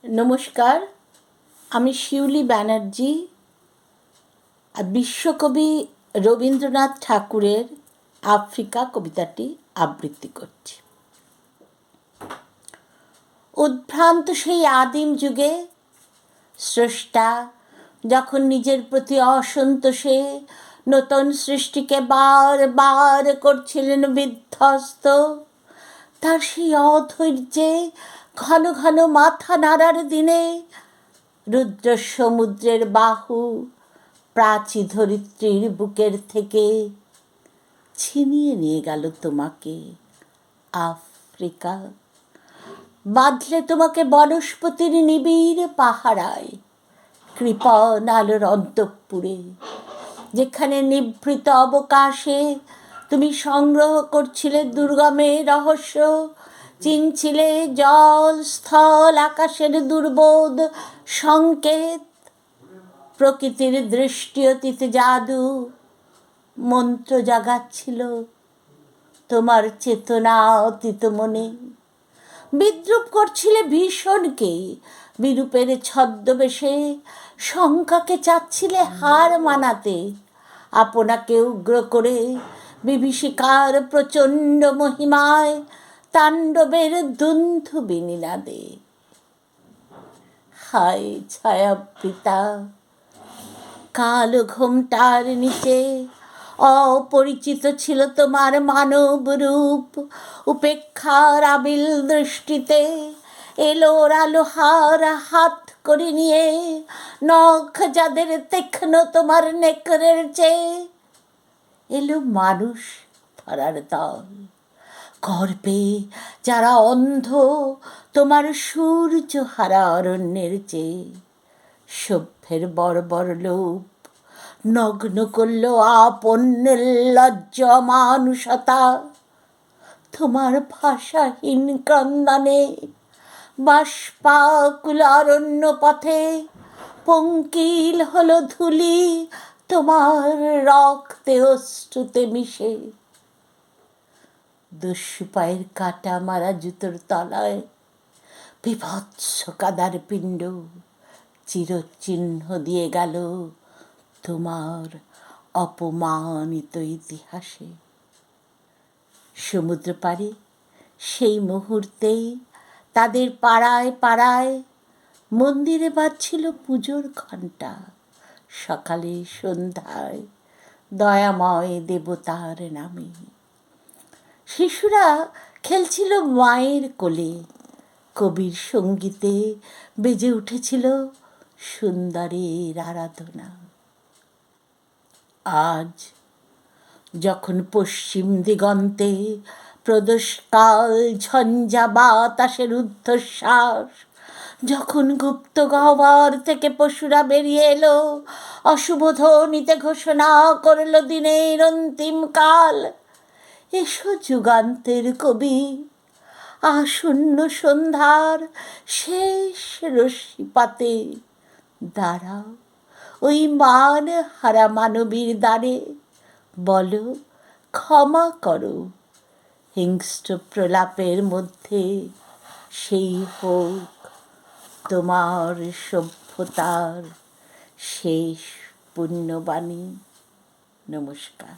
নমস্কার, আমি শিউলি ব্যানার্জি আর বিশ্বকবি রবীন্দ্রনাথ ঠাকুরের আফ্রিকা কবিতাটি আবৃত্তি করছি। উদ্ভ্রান্ত সেই আদিম যুগে স্রষ্টা যখন নিজের প্রতি অসন্তোষে নতুন সৃষ্টিকে বার করছিলেন বিধ্বস্ত, তার সেই অধৈর্যে ঘন ঘন মাথা নাড়ার দিনে রুদ্র সমুদ্রের বাহু প্রাচী ধরিত্রীর বুকের থেকে ছিনিয়ে নিয়ে গেল তোমাকে আফ্রিকা। বাঁধলে তোমাকে বনস্পতির নিবিড় পাহারায়, কৃপণ আলোর অন্তঃপুরে, যেখানে নিভৃত অবকাশে তুমি সংগ্রহ করছিলে দুর্গমের রহস্য, চিনছিলে জল স্থল আকাশের দুর্বোধ সংকেত, প্রকৃতির দৃষ্টি অতীত জাদু মন্ত্র জাগাচ্ছিল তোমার চেতনা অতীত মনে। বিদ্রুপ করছিলে ভীষণকে বিরূপের ছদ্মবেশে, শঙ্কাকে চাচ্ছিলে হার মানাতে, আপনাকে উগ্র করে বিভীষিকার প্রচণ্ড মহিমায় তাণ্ডবের দুন্ধুবি নিনাদে। হায় ছায়াবৃতা কালো ঘোমটার নিচে অপরিচিত ছিল তোমার মানব রূপ, উপেক্ষার আবিল দৃষ্টিতে এলো লোহার হাত করে নিয়ে, নখ যাদের তীক্ষ্ণ তোমার নেকড়ের চেয়ে, এলো মানুষ ধরার দল, গর্বে যারা অন্ধ তোমার সূর্য হারা অরণ্যের চেয়ে। সভ্যের বর্বর লোভ নগ্ন করল আপন নির্লজ্জ মানুষতা, তোমার ভাষাহীন ক্রন্দনে বাষ্পাকুল অরণ্য পথে পঙ্কিল হলো ধূলি তোমার রক্তে অশ্রুতে মিশে। দস্যু পায়ের কাটা মারা জুতোর তলায় বিভৎস কাদার পিণ্ড চিরচিহ্ন দিয়ে গেল তোমার অপমানিত ইতিহাসে। সমুদ্র পাড়ে সেই মুহূর্তেই তাদের পাড়ায় পাড়ায় মন্দিরে বাজছিল পুজোর ঘণ্টা, সকালে সন্ধ্যায় দয়াময় দেবতার নামে। শিশুরা খেলছিল মায়ের কোলে, কবির সঙ্গীতে বেজে উঠেছিল সুন্দরের আরাধনা। আজ যখন পশ্চিম দিগন্তে প্রদোষকাল ঝঞ্ঝা বাতাসের ঊর্ধ্বশ্বাস, যখন গুপ্ত গহ্বর থেকে পশুরা বেরিয়ে এলো, অশুভ ধ্বনিতে ঘোষণা করল দিনের অন্তিম কাল, এসো যুগান্তের কবি, আসন্ন সন্ধ্যার শেষ রশ্মিপাতে দাঁড়াও ওই মান হারা মানবীর দ্বারে, বলো ক্ষমা করো, হিংস্র প্রলাপের মধ্যে সেই হোক তোমার সভ্যতার শেষ পুণ্যবাণী। নমস্কার।